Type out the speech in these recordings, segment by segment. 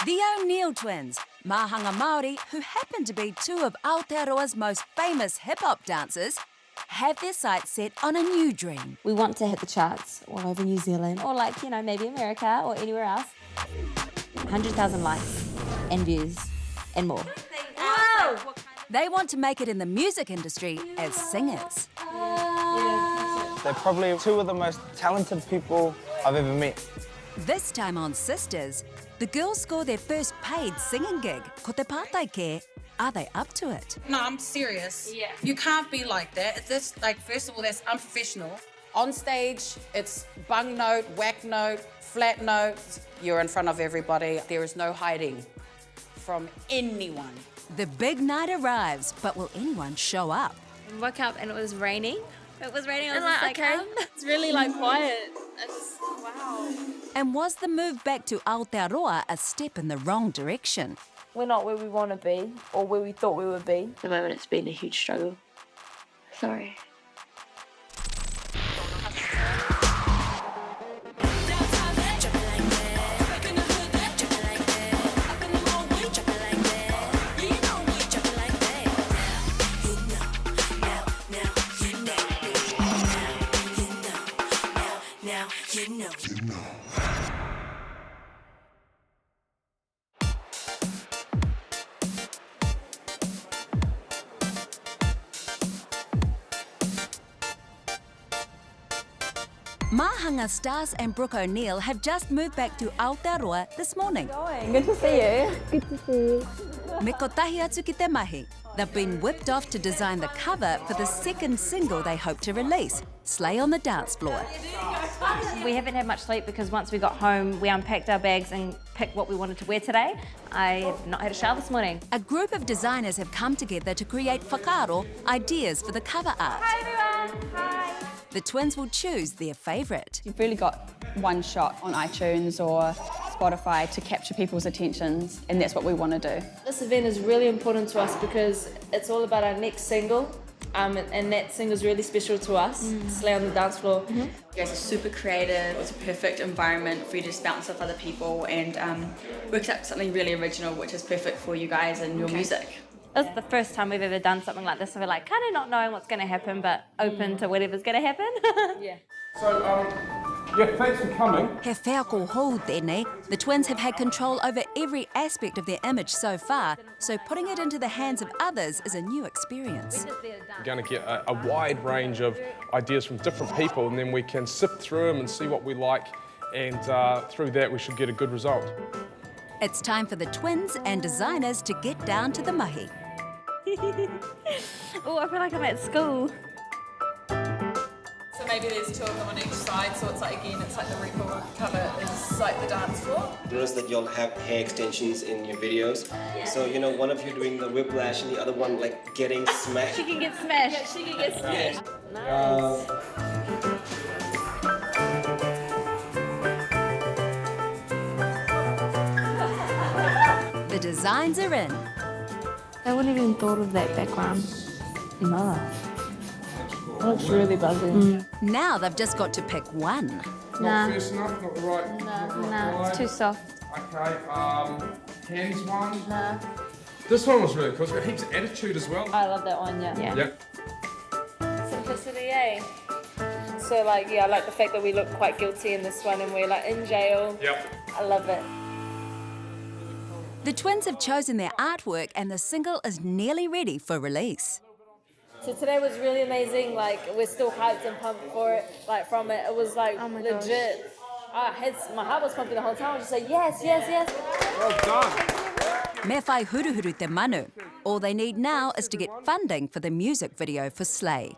The Oneill Twins, Mahanga Māori, who happen to be two of Aotearoa's most famous hip-hop dancers, have their sights set on a new dream. We want to hit the charts all over New Zealand, or like, maybe America or anywhere else. 100,000 likes and views and more. Wow! They want to make it in the music industry as singers. They're probably two of the most talented people I've ever met. This time on Sisters, the girls score their first paid singing gig. Ko te pātai ke, are they up to it? No, I'm serious. Yeah. You can't be like that. This, first of all, that's unprofessional. On stage, it's bung note, whack note, flat notes. You're in front of everybody. There is no hiding from anyone. The big night arrives, but will anyone show up? I woke up and it was raining. It was raining, I was like, okay. It's really quiet. It's, wow. And was the move back to Aotearoa a step in the wrong direction? We're not where we want to be, or where we thought we would be. At the moment, it's been a huge struggle. Sorry. Mahanga Stars and Brooke O'Neill have just moved back to Aotearoa this morning. Good to see you. Good to see you. Me kotahi atu ki te mahi. They've been whipped off to design the cover for the second single they hope to release, Slay on the Dance Floor. We haven't had much sleep because once we got home, we unpacked our bags and picked what we wanted to wear today. I have not had a shower this morning. A group of designers have come together to create whakaaro, ideas for the cover art. Hi everyone. Hi. The twins will choose their favourite. You've really got one shot on iTunes or Spotify to capture people's attentions, and that's what we want to do. This event is really important to us because it's all about our next single, and that single is really special to us, Slay on the Dance Floor. You guys are super creative. It's a perfect environment for you to just bounce off other people and work up something really original, which is perfect for you guys and your music. This is the first time we've ever done something like this, so we're kind of not knowing what's going to happen, but open to whatever's going to happen. Yeah. So, thanks for coming. He whea ko hou tēnei. The twins have had control over every aspect of their image so far, so putting it into the hands of others is a new experience. We're going to get a wide range of ideas from different people, and then we can sift through them and see what we like, and through that we should get a good result. It's time for the twins and designers to get down to the mahi. Oh, I feel like I'm at school. So maybe there's two of them on each side, so it's like the record cover is like the dance floor. Notice that y'all have hair extensions in your videos. Yeah. So, one of you doing the whiplash and the other one getting smashed. She can get smashed. Yeah, she can get smashed. Nice. The designs are in. I wouldn't even thought of that background. No. It looks really buzzy. Now they've just got to pick one. Not fierce enough, not the right. Nah, it's too soft. Okay, hands one. Nah. This one was really cool. It's got heaps of attitude as well. I love that one, yeah. Yep. Simplicity, eh? So I like the fact that we look quite guilty in this one and we're in jail. Yep. I love it. The twins have chosen their artwork and the single is nearly ready for release. So today was really amazing. We're still hyped and pumped for it. From it, it was oh my legit. My heart was pumping the whole time. I was just like, yes, yes, yes. Well done. Me whai huruhuru te manu. All they need now is to get funding for the music video for Slay.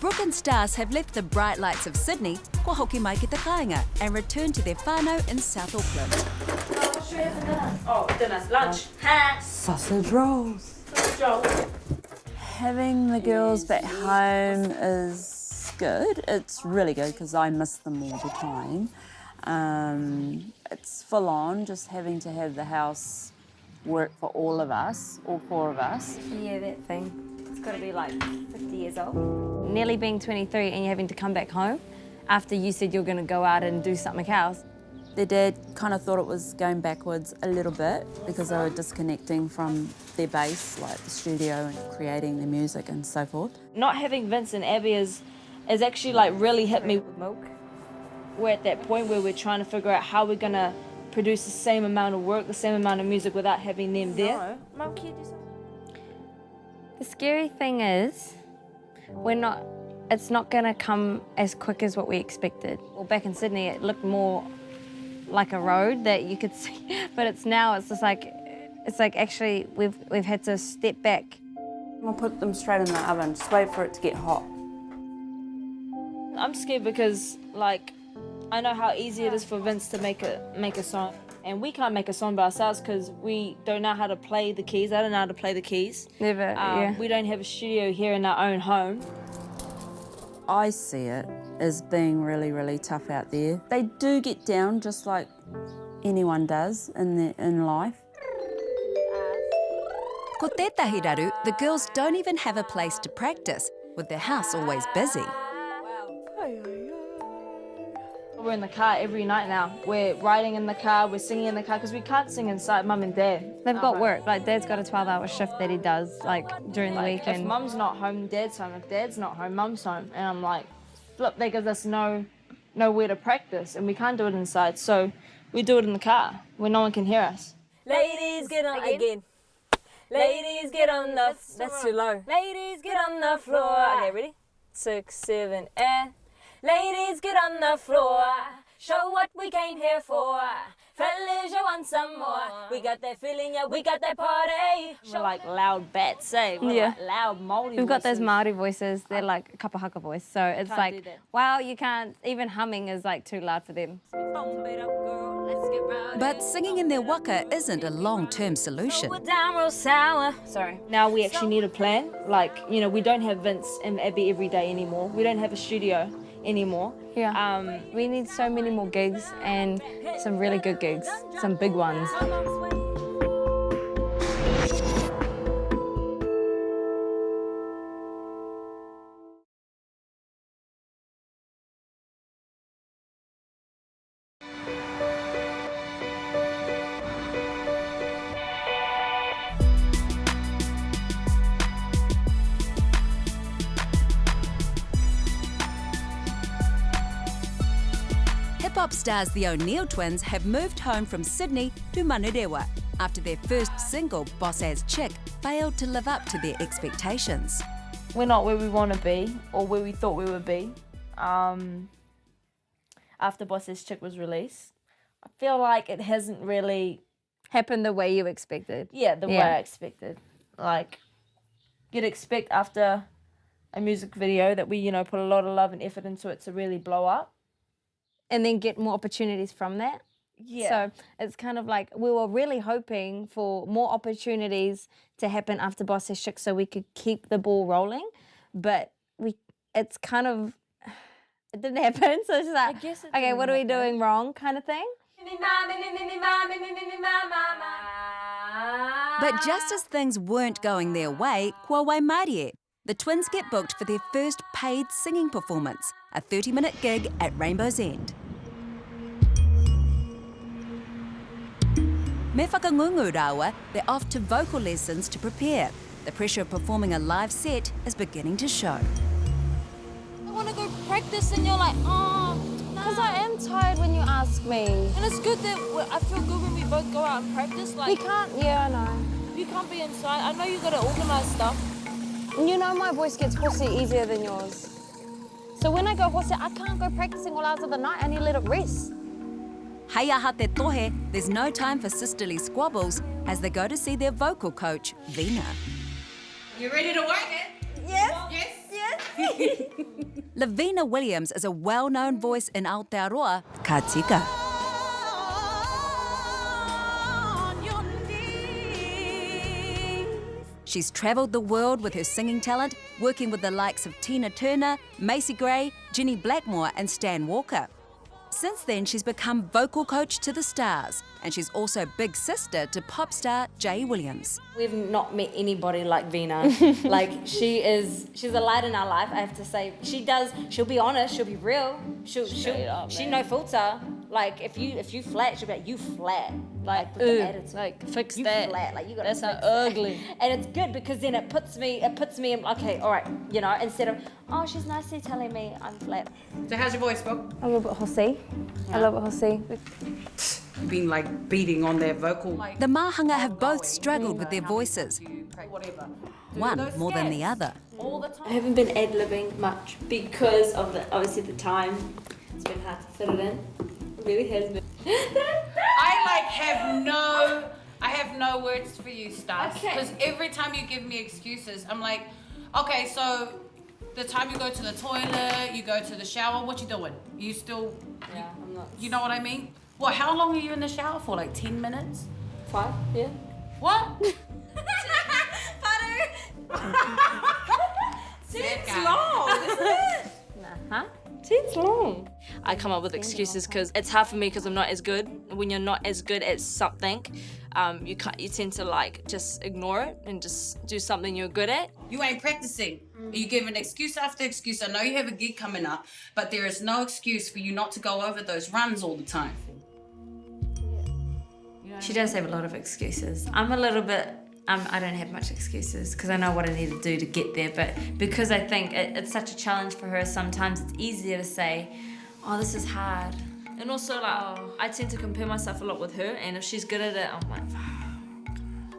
Brooke and Stars have left the bright lights of Sydney, ko hoki mai ki te kāinga, and returned to their whānau in South Auckland. Dinner, lunch. Sausage rolls. Having the girls back home is good. It's really good because I miss them all the time. It's full on, just having to have the house work for all of us, all four of us. Yeah, that thing. It's got to be like 50 years old. Nearly being 23 and you're having to come back home after you said you're going to go out and do something else. Their dad kind of thought it was going backwards a little bit because they were disconnecting from their base, like the studio and creating their music and so forth. Not having Vince and Abby is actually like really hit me with Milk. We're at that point where we're trying to figure out how we're going to produce the same amount of work, the same amount of music without having them there. Mum, can you do something? The scary thing is, it's not going to come as quick as what we expected. Well, back in Sydney, it looked more like a road that you could see, but it's just like, actually we've had to step back. I'll put them straight in the oven, just wait for it to get hot. I'm scared because, like, I know how easy it is for Vince to make a song, and we can't make a song by ourselves because we don't know how to play the keys. I don't know how to play the keys. Never, yeah. We don't have a studio here in our own home. I see it as being really, really tough out there. They do get down just like anyone does in life. Ko tētahi raru, the girls don't even have a place to practice, with their house always busy. We're in the car every night now. We're riding in the car, we're singing in the car, because we can't sing inside Mum and Dad. They've got work. Like, Dad's got a 12-hour shift that he does, like, during the week. If Mum's not home, Dad's home. If Dad's not home, Mum's home. And I'm like, flip, that gives us nowhere to practice, and we can't do it inside. So we do it in the car, where no one can hear us. Ladies, get on again. Ladies, get on the... That's too low. Ladies, get on the floor. Okay, ready? 6, 7, 8. Ladies, get on the floor. Show what we came here for. Fellas, you want some more. We got that feeling, yeah, we got that party. We're like loud bats, eh? We're like loud Māori voices. We've got those Māori voices. They're like a kapa haka voice. So it's like, wow, you can't, even humming is like too loud for them. But singing in their waka isn't a long-term solution. Sorry. Now we actually need a plan. Like, you know, we don't have Vince and Abby every day anymore. We don't have a studio anymore. Yeah. We need so many more gigs and some really good gigs, some big ones. Hip-hop stars the Oneill Twins have moved home from Sydney to Manurewa after their first single, Boss Ass Chick, failed to live up to their expectations. We're not where we want to be, or where we thought we would be. After Boss Ass Chick was released, I feel like it hasn't really happened the way you expected. Yeah, the way I expected. Like, you'd expect after a music video that we, you know, put a lot of love and effort into it to really blow up. And then get more opportunities from that. Yeah. So it's kind of like we were really hoping for more opportunities to happen after Boss Ass Chick so we could keep the ball rolling. But it's kind of, it didn't happen. So it's like, okay, what are we doing wrong kind of thing? But just as things weren't going their way, Kua Waimarie, the twins get booked for their first paid singing performance, a 30-minute gig at Rainbow's End. Me whakangungu rawa, they're off to vocal lessons to prepare. The pressure of performing a live set is beginning to show. I want to go practice, and you're like, oh, because I am tired when you ask me. And it's good that I feel good when we both go out and practice. Like, we can't, yeah, I know. You can't be inside. I know you got to organise stuff. You know my voice gets horsey easier than yours. So when I go horsey, I can't go practicing all hours of the night. I need to let it rest. Hei aha te tohe, there's no time for sisterly squabbles as they go to see their vocal coach, Vina. You ready to work it? Yes. Yes. Yes. Lavina Williams is a well-known voice in Aotearoa, ka tika. She's travelled the world with her singing talent, working with the likes of Tina Turner, Macy Gray, Jenny Blackmore and Stan Walker. Since then, she's become vocal coach to the stars, and she's also big sister to pop star Jay Williams. We've not met anybody like Vina. Like, she's a light in our life, I have to say. She'll be honest, she'll be real. She no filter. Like, if you flat, she'll be like, you flat. Like, with the attitude. Like, fix You that. flat, like, you gotta That's fix not that. ugly. And it's good because then it puts me in, okay, all right, you know, instead of, oh, she's nicely telling me I'm flat. So how's your voice, Brooke? A little bit horsey. A little bit horsey. Been like beating on their vocal. The Mahanga have both struggled with their voices, Whatever. one more than the other. All the time. I haven't been ad-libbing much because of obviously the time. It's been hard to fit it in. It really has been. I have no words for you, Stas. Because every time you give me excuses, I'm like, okay, so the time you go to the toilet, you go to the shower, what you doing? You still, I'm not. you know what I mean? Well, how long are you in the shower for? Like 10 minutes? 5, yeah. What? It's long, isn't it? Huh? It's long. I come up with excuses because it's hard for me because I'm not as good. When you're not as good at something, you tend to like just ignore it and just do something you're good at. You ain't practicing. You give an excuse after excuse. I know you have a gig coming up, but there is no excuse for you not to go over those runs all the time. She does have a lot of excuses. I'm a little bit, I don't have much excuses because I know what I need to do to get there, but because I think it's such a challenge for her, sometimes it's easier to say, oh, this is hard. And also, like, I tend to compare myself a lot with her, and if she's good at it, I'm like,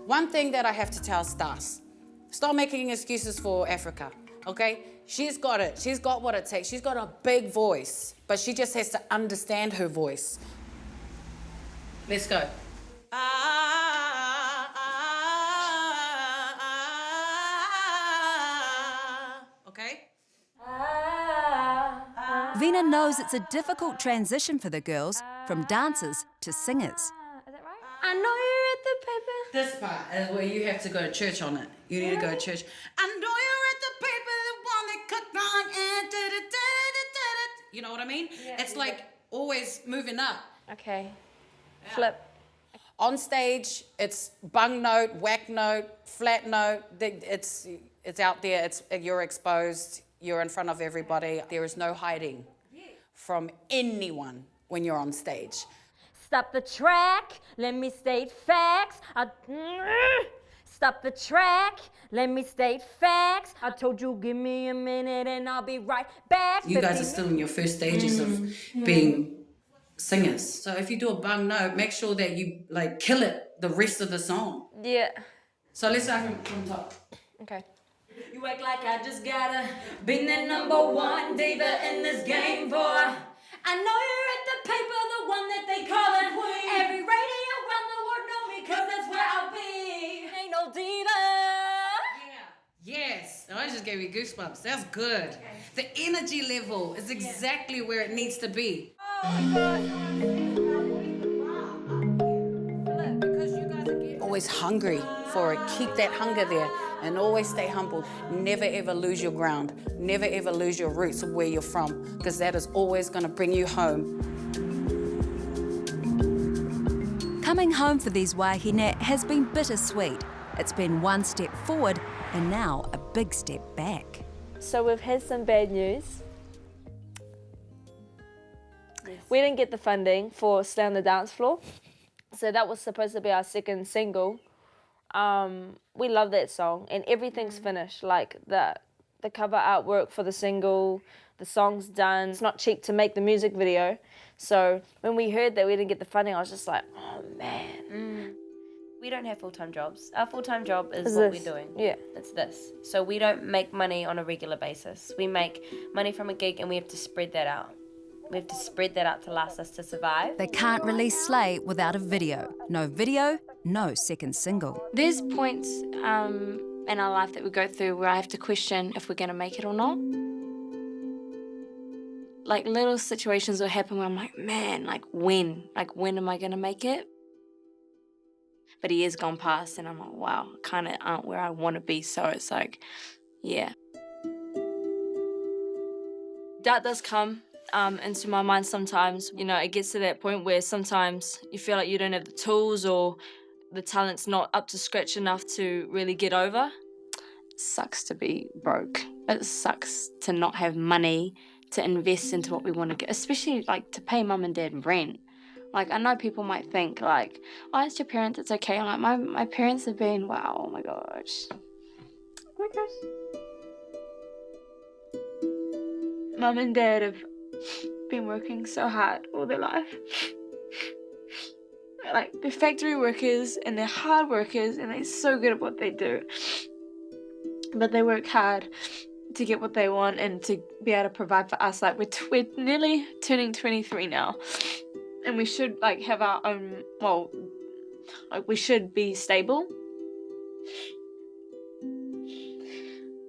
One thing that I have to tell Stas, stop making excuses for Africa, okay? She's got it. She's got what it takes. She's got a big voice, but she just has to understand her voice. Let's go. Okay? Vina knows it's a difficult transition for the girls from dancers to singers. I know you're at the paper. This part is where you have to go to church on it. You need to go to church. I know you're at the paper, the one that cut wrong and you know what I mean? It's like always moving up. Okay. Flip. On stage, it's bung note, whack note, flat note. It's out there. You're exposed. You're in front of everybody. There is no hiding from anyone when you're on stage. stop the track, let me state facts. Stop the track, let me state facts. I told you give me a minute and I'll be right back. You guys are still in your first stages of being singers. So if you do a bung note, make sure that you like kill it the rest of the song. Yeah. So let's start from top. Okay. You act like I just gotta be the #1 diva in this game, boy. I know you're at the paper, the one that they call a queen. Every radio around the world know me, cause that's where I'll be. Ain't no diva. Yes, oh, I just gave you goosebumps. That's good. The energy level is exactly where it needs to be. Always hungry for it. Keep that hunger there and always stay humble. Never ever lose your ground. Never ever lose your roots of where you're from, because that is always going to bring you home. Coming home for these wahine has been bittersweet. It's been one step forward and now a big step back. So we've had some bad news. We didn't get the funding for Stay on the Dance Floor. So that was supposed to be our second single. We love that song and everything's finished. Like the cover artwork for the single, the song's done. It's not cheap to make the music video. So when we heard that we didn't get the funding, I was just like, oh man. We don't have full-time jobs. Our full-time job is Is what this. we're doing. Yeah. It's this. So we don't make money on a regular basis. We make money from a gig and we have to spread that out. We have to spread that out to last us to survive. They can't release Slay without a video. No video, no second single. There's points in our life that we go through where I have to question if we're going to make it or not. Like little situations will happen where I'm like, man, like when am I going to make it? But a year's gone past and I'm like, wow, kind of aren't where I want to be. So it's like, yeah. Doubt does come. into my mind sometimes. You know, it gets to that point where sometimes you feel like you don't have the tools or the talent's not up to scratch enough to really get over. It sucks to be broke. It sucks to not have money to invest into what we want to get, especially like to pay mum and dad rent. Like, I know people might think like, oh, it's your parents, it's okay. I'm like, my parents have been, wow, oh my gosh. Oh my gosh. Mum and dad have been working so hard all their life. Like, they're factory workers and they're hard workers and they're so good at what they do. But they work hard to get what they want and to be able to provide for us. Like, we're nearly turning 23 now. And we should, like, have our own, well, like, we should be stable.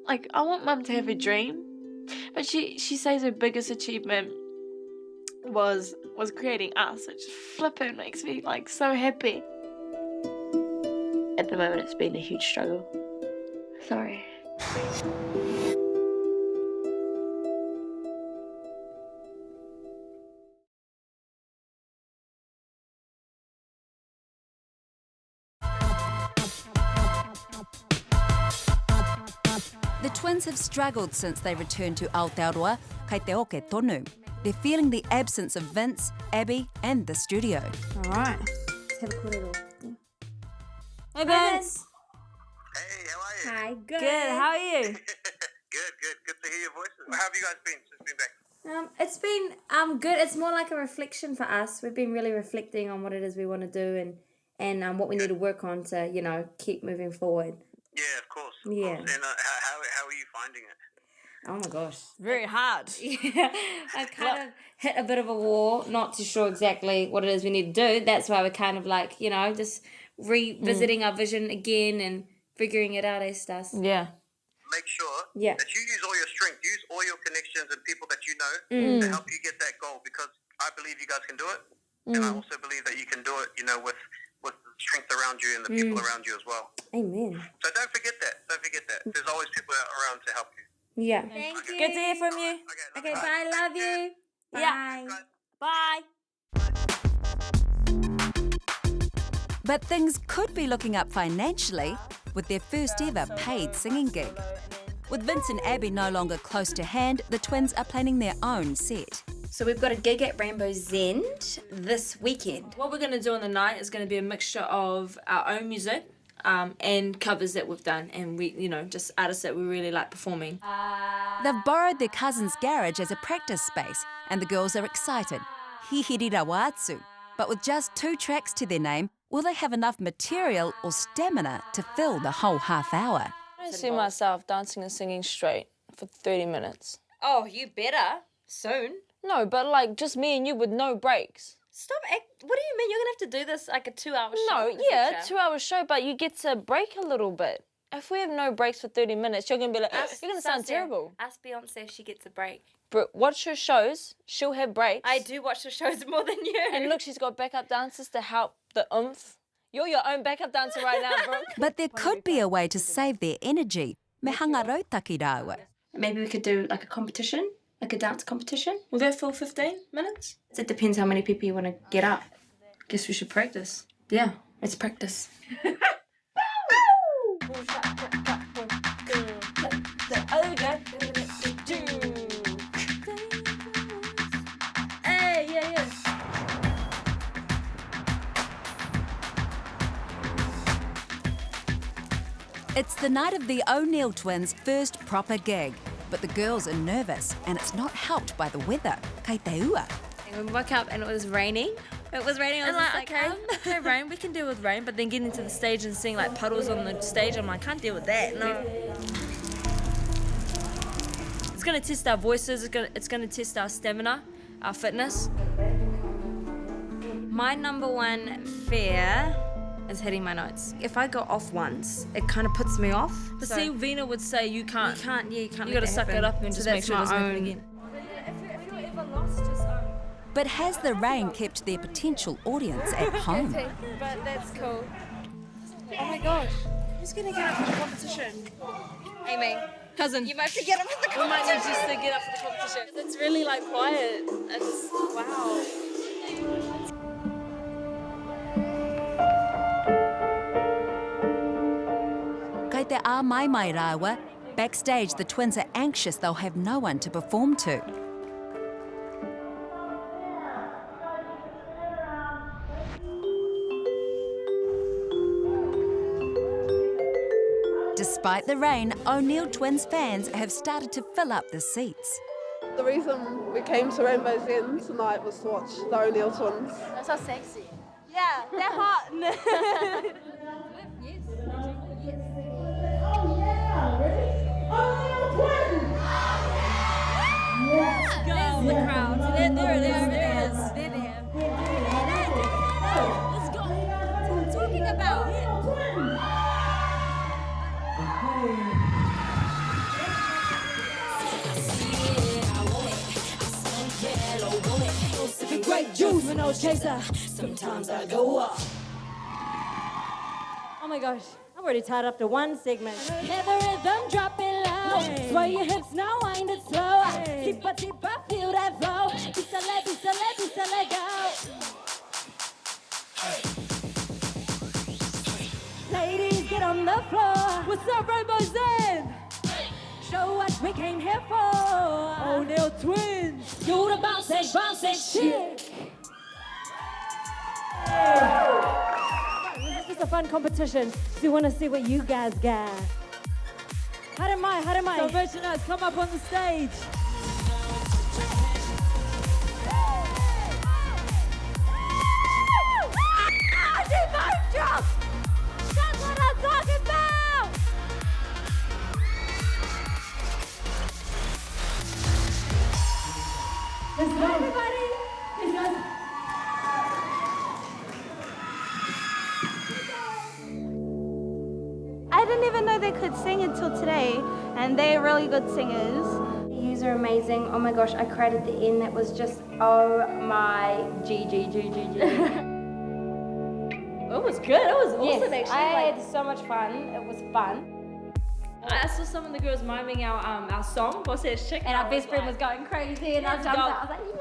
Like, I want mum to have a dream. But she says her biggest achievement was creating us, which flippin' makes me like so happy. At the moment, it's been a huge struggle. Sorry. The twins have struggled since they returned to Aotearoa, kei te oke tonu. They're feeling the absence of Vince, Abby and the studio. All right. Let's have a korero. Hey, Vince. Hey, how are you? Hi, good. Good. How are you? Good to hear your voices. How have you guys been since been back? It's been good. It's more like a reflection for us. We've been really reflecting on what it is we want to do and what we need to work on to, you know, keep moving forward. Yeah, of course. Yeah. And how are you finding it? Oh my gosh. Very hard. Yeah. I kind of hit a bit of a wall, not too sure exactly what it is we need to do. That's why we're kind of like, you know, just revisiting our vision again and figuring it out as us. Yeah. Make sure Yeah. that you use all your strength, use all your connections and people that you know to help you get that goal, because I believe you guys can do it. And I also believe that you can do it, you know, with the strength around you and the people around you as well. Amen. So don't forget that. Don't forget that. There's always people around to help you. Yeah. Thank you. Good to hear from you. Okay, bye. Love you. Yeah. Bye. Bye. But things could be looking up financially with their first ever paid singing gig. With Vince and Abby no longer close to hand, the twins are planning their own set. So we've got a gig at Rainbow's End this weekend. What we're going to do on the night is going to be a mixture of our own music and covers that we've done, and we, you know, just artists that we really like performing. They've borrowed their cousin's garage as a practice space, and the girls are excited. Hihirira wa atu. But with just 2 tracks to their name, will they have enough material or stamina to fill the whole half hour? I don't see myself dancing and singing straight for 30 minutes. Oh, you better. Soon. No, but like just me and you with no breaks. Stop. What do you mean? You're going to have to do this like a 2-hour show? No, yeah, 2-hour show, but you get to break a little bit. If we have no breaks for 30 minutes, you're going to be like, you're going to sound terrible. Ask Beyonce if she gets a break. But watch her shows. She'll have breaks. I do watch the shows more than you. And look, she's got backup dancers to help the oomph. You're your own backup dancer right now, Brooke. But there could be a way to save their energy. Me hanga rautaki rāua. Maybe we could do like a competition, like a dance competition. Will that fill 15 minutes? It depends how many people you want to get up. Guess we should practice. Yeah, let's practice. Hey, yeah. It's the night of the Oneill Twins' first proper gig. But the girls are nervous, and it's not helped by the weather. Kei te ua. We woke up and it was raining. It was raining. I was like, okay, rain, we can deal with rain. But then getting to the stage and seeing like puddles on the stage, I'm like, can't deal with that. No. It's gonna test our voices. It's gonna test our stamina, our fitness. My number one fear is hitting my notes. If I go off once, it kind of puts me off. But see, Vina would say you can't. You can't. You gotta suck it up and just make sure it doesn't happen again. If you're ever lost, just But has the rain kept their potential audience at home? But that's cool. Oh my gosh. Who's gonna get up for the competition? Amy. Cousin. You might have to get up for the competition. We might need just to get up for the competition. It's really like quiet. It's wow. Kei te a mai rawa, backstage the twins are anxious they'll have no one to perform to. Despite the rain, Oneill Twins fans have started to fill up the seats. The reason we came to Rainbow's End tonight was to watch the Oneill Twins. That's so sexy. Yeah, they're hot. There's the crowd. There it is. They're there. Let's go. That's what I'm talking about. Sipping grape juice with no chaser. Sometimes I go up. Oh my gosh. I'm already tied up to one segment. Let the rhythm drop it low. Sway your hips now, wind it slow. Tipa tipa, feel that flow. Pistole, pistole, pistole, go. Ladies, get on the floor. What's up, Rainbow's End? Show what we came here for. Oneill Twins. You the bounce chick. This is just a fun competition. So we want to see what you guys got. Haramai. Salvation come up on the stage. That's what I'm talking about! Let's go, everybody! Let's go. I didn't even know they could sing until today, and they're really good singers. You are amazing. Oh my gosh, I cried at the end. That was just, oh my G. It was good. It was awesome, Yes, actually. I had so much fun. It was fun. I saw some of the girls miming our song, Boss Ass Chick. And our best friend was going crazy, and I jumped out. I was like, yeah.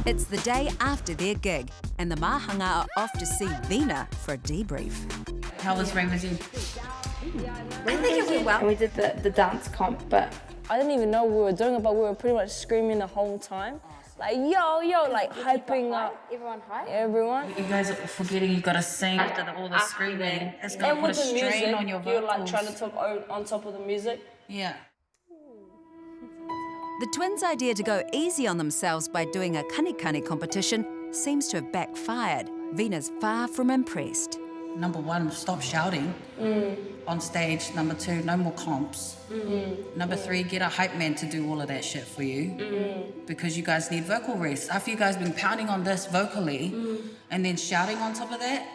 It's the day after their gig, and the mahanga are off to see Vina for a debrief. How was Rainbow's End? I think it went well. And we did the dance comp, but I didn't even know what we were doing, but we were pretty much screaming the whole time. Like, yo, like hyping up. Everyone hype? Everyone. You guys are forgetting you gotta sing after all the screaming. It's gonna And put a with the strain music, on your you're vocals. like trying to talk on top of the music. Yeah. The twins' idea to go easy on themselves by doing a kanikani competition seems to have backfired. Vina's far from impressed. Number one, stop shouting on stage. Number two, no more comps. Number three, get a hype man to do all of that shit for you because you guys need vocal rest. After you guys been pounding on this vocally and then shouting on top of that,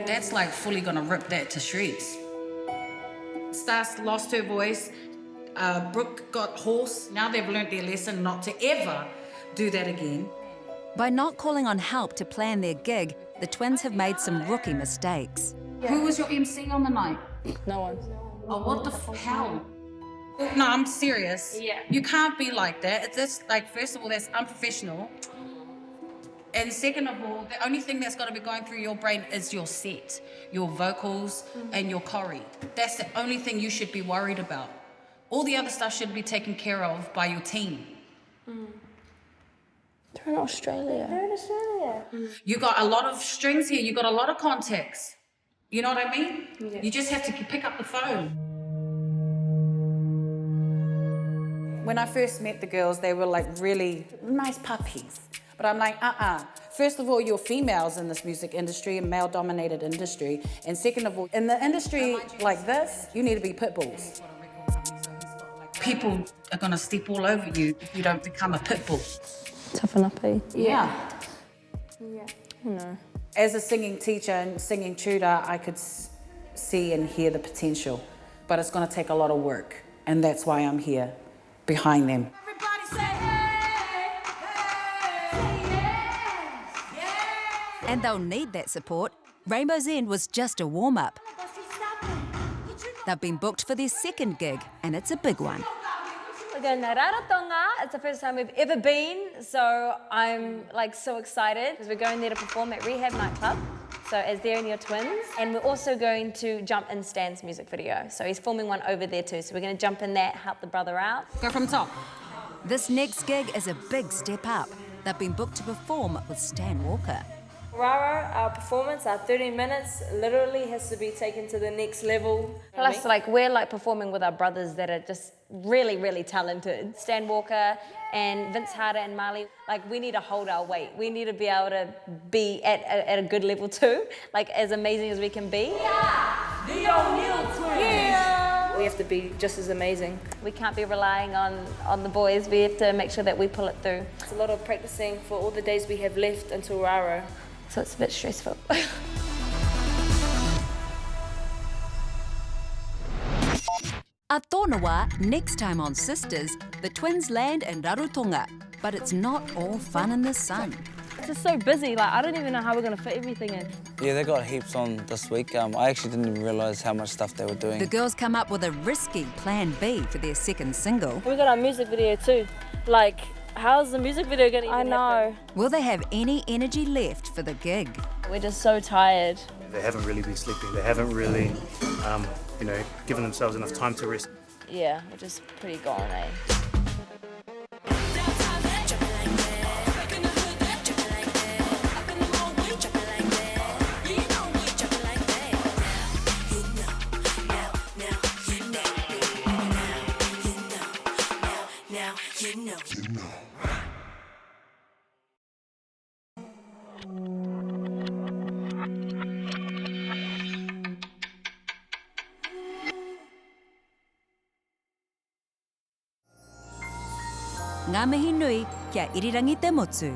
that's like fully gonna rip that to shreds. Stas lost her voice. Brooke got hoarse. Now they've learnt their lesson not to ever do that again. By not calling on help to plan their gig, the twins have made some rookie mistakes. Who was your MC on the night? No one. Oh, what the hell? No, I'm serious. Yeah. You can't be like that. That's like, first of all, that's unprofessional. And second of all, the only thing that's got to be going through your brain is your set, your vocals, and your choreo. That's the only thing you should be worried about. All the other stuff should be taken care of by your team. They're in Australia. You got a lot of strings here. You got a lot of contacts. You know what I mean? Yeah. You just have to pick up the phone. When I first met the girls, they were like really nice puppies. But I'm like, First of all, you're females in this music industry, a male-dominated industry. And second of all, in the industry like this, you need to be pit bulls. People are gonna step all over you if you don't become a pit bull. Toughen up, eh? Yeah. No. As a singing teacher and singing tutor, I could see and hear the potential, but it's gonna take a lot of work, and that's why I'm here, behind them. And they'll need that support. Rainbow's End was just a warm-up. They've been booked for their second gig, and it's a big one. We're going to Rarotonga. It's the first time we've ever been, so I'm like so excited because we're going there to perform at Rehab nightclub. So as the Oneill Twins, and we're also going to jump in Stan's music video. So he's filming one over there too. So we're going to jump in that, help the brother out. Go from top. This next gig is a big step up. They've been booked to perform with Stan Walker. Rara, our performance, our 30 minutes, literally has to be taken to the next level. Plus, like, we're like performing with our brothers that are just really, really talented. Stan Walker and Vince Harder and Marley, like, we need to hold our weight. We need to be able to be at a good level too, like as amazing as we can be. Yeah! The Oneill Twins! Yeah! We have to be just as amazing. We can't be relying on the boys. We have to make sure that we pull it through. It's a lot of practicing for all the days we have left until Rara. So it's a bit stressful. Atonawa, next time on Sisters, the twins land in Rarotonga. But it's not all fun in the sun. It's just so busy, like I don't even know how we're going to fit everything in. Yeah, they got heaps on this week. I actually didn't even realise how much stuff they were doing. The girls come up with a risky plan B for their second single. We got our music video too. Like, how's the music video going to even happen? Will they have any energy left for the gig? We're just so tired. They haven't really been sleeping. They haven't really, given themselves enough time to rest. Yeah, we're just pretty gone, eh? Ngā mihi nui kia irirangi te motu.